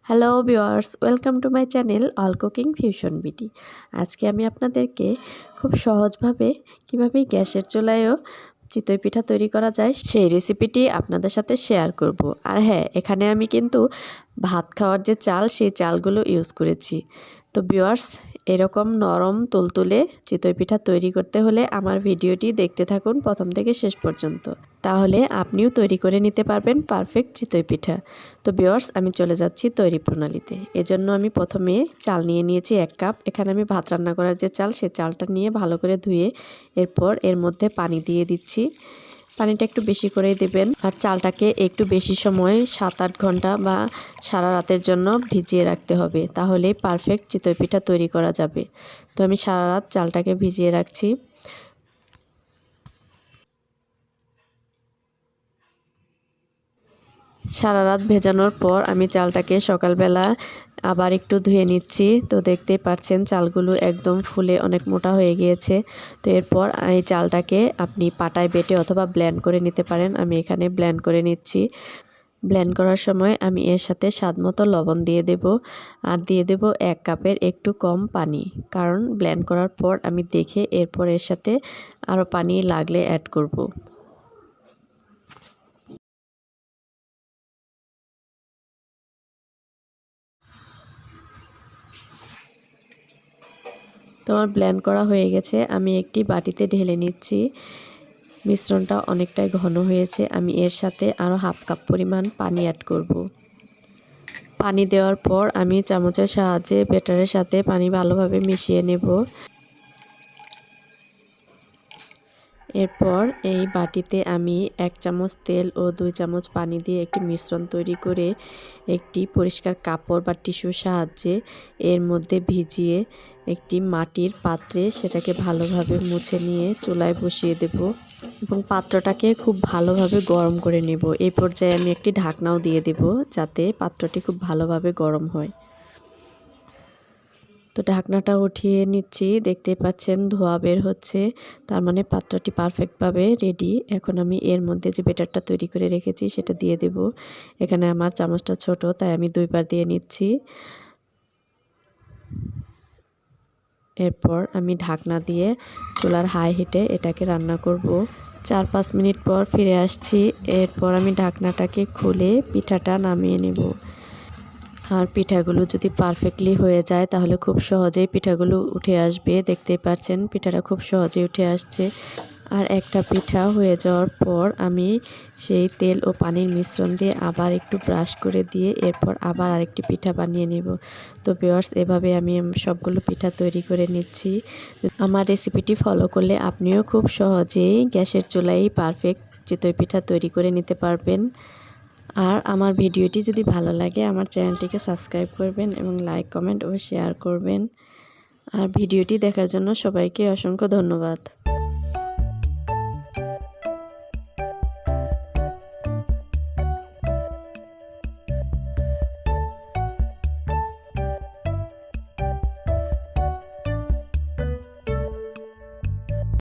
Hello viewers, welcome to my channel all cooking fusion BD. আজকে আমি আপনাদেরকে খুব সহজভাবে কিভাবে গ্যাসের চুলায়ও চিতই পিঠা তৈরি করা যায় সেই রেসিপিটি আপনাদের সাথে শেয়ার করব। আর হ্যাঁ, এখানে আমি কিন্তু ভাত খাওয়ার যে চাল সেই চালগুলো ইউজ করেছি। তো ভিউয়ার্স, এরকম নরম তুলতুলে চিতই পিঠা তৈরি করতে হলে আমার ভিডিওটি দেখতে থাকুন প্রথম থেকে শেষ পর্যন্ত, তাহলে আপনিও তৈরি করে নিতে পারবেন পারফেক্ট চিতই পিঠা। তো ভিউয়ার্স, আমি চলে যাচ্ছি তৈরি প্রণালীতে। এজন্য আমি প্রথমে চাল নিয়ে নিয়েছি 1 কাপ। এখানে আমি ভাত রান্না করার যে চাল, সে চালটা নিয়ে ভালো করে ধুয়ে এরপর এর মধ্যে পানি দিয়ে দিচ্ছি। পানিটা একটু বেশি করেই দেবেন। আর চালটাকে একটু বেশি সময় 7-8 ঘন্টা বা সারা রাতের জন্য ভিজিয়ে রাখতে হবে, তাহলেই পারফেক্ট চিতই পিঠা তৈরি করা যাবে। তো আমি সারা রাত চালটাকে ভিজিয়ে রাখছি। সারা রাত ভেজানোর পর আমি চালটাকে সকালবেলা আবার একটু ধুয়ে নিচ্ছি। তো দেখতেই পাচ্ছেন চালগুলো একদম ফুলে অনেক মোটা হয়ে গিয়েছে। তো এরপর এই চালটাকে আপনি পাটায় বেটে অথবা ব্লেন্ড করে নিতে পারেন। আমি এখানে ব্লেন্ড করে নিচ্ছি। ব্লেন্ড করার সময় আমি এর সাথে স্বাদমতো লবণ দিয়ে দেব, আর দিয়ে দেব 1 কাপের একটু কম পানি, কারণ ব্লেন্ড করার পর আমি দেখে এরপর এর সাথে আরও পানি লাগলে অ্যাড করব। তো আমার ব্লেন্ড করা হয়ে গেছে, আমি একটি বাটিতে ঢেলে নিচ্ছি। মিশ্রণটা অনেকটাই ঘন হয়েছে। আমি এর সাথে আরও 1/2 কাপ পরিমাণ পানি অ্যাড করব। পানি দেওয়ার পর আমি চামচের সাহায্যে ব্যাটারের সাথে পানি ভালোভাবে মিশিয়ে নেব। এরপর এই বাটিতে আমি 1 চামচ তেল ও 2 চামচ পানি দিয়ে একটি মিশ্রণ তৈরি করে একটি পরিষ্কার কাপড় বা টিস্যুর সাহায্যে এর মধ্যে ভিজিয়ে একটি মাটির পাত্রে সেটাকে ভালোভাবে মুছে নিয়ে চুলায় বসিয়ে দেব এবং পাত্রটাকে খুব ভালোভাবে গরম করে নেব। এই পর্যায়ে আমি একটি ঢাকনাও দিয়ে দেব, যাতে পাত্রটি খুব ভালোভাবে গরম হয়। তো ঢাকনাটা উঠিয়ে নিচ্ছি, দেখতেই পাচ্ছেন ধোঁয়া বের হচ্ছে, তার মানে পাত্রটি পারফেক্টভাবে রেডি। এখন আমি এর মধ্যে যে ব্যাটারটা তৈরি করে রেখেছি সেটা দিয়ে দেব। এখানে আমার চামচটা ছোট, তাই আমি 2 বার দিয়ে নিচ্ছি। এরপর আমি ঢাকনা দিয়ে চুলার হাই হিটে এটাকে রান্না করব। 4-5 মিনিট পর ফিরে আসছি। এরপর আমি ঢাকনাটাকে খুলে পিঠাটা নামিয়ে নেব। আর পিঠাগুলো যদি পারফেক্টলি হয়ে যায় তাহলে খুব সহজেই পিঠাগুলো উঠে আসবে। দেখতেই পাচ্ছেন পিঠাটা খুব সহজেই উঠে আসছে। আর একটা পিঠা হয়ে যাওয়ার পর আমি সেই তেল ও পানির মিশ্রণ দিয়ে আবার একটু ব্রাশ করে দিয়ে এরপর আবার আরেকটি পিঠা বানিয়ে নেব। তো ভিউয়ার্স, এভাবে আমি সবগুলো পিঠা তৈরি করে নিচ্ছি। আমার রেসিপিটি ফলো করলে আপনিও খুব সহজেই গ্যাসের চুলায় পারফেক্ট চিতই পিঠা তৈরি করে নিতে পারবেন। আর আমার ভিডিওটি যদি ভালো লাগে আমার চ্যানেলটিকে সাবস্ক্রাইব করবেন এবং লাইক, কমেন্ট ও শেয়ার করবেন। আর ভিডিওটি দেখার জন্য সবাইকে অসংখ্য ধন্যবাদ।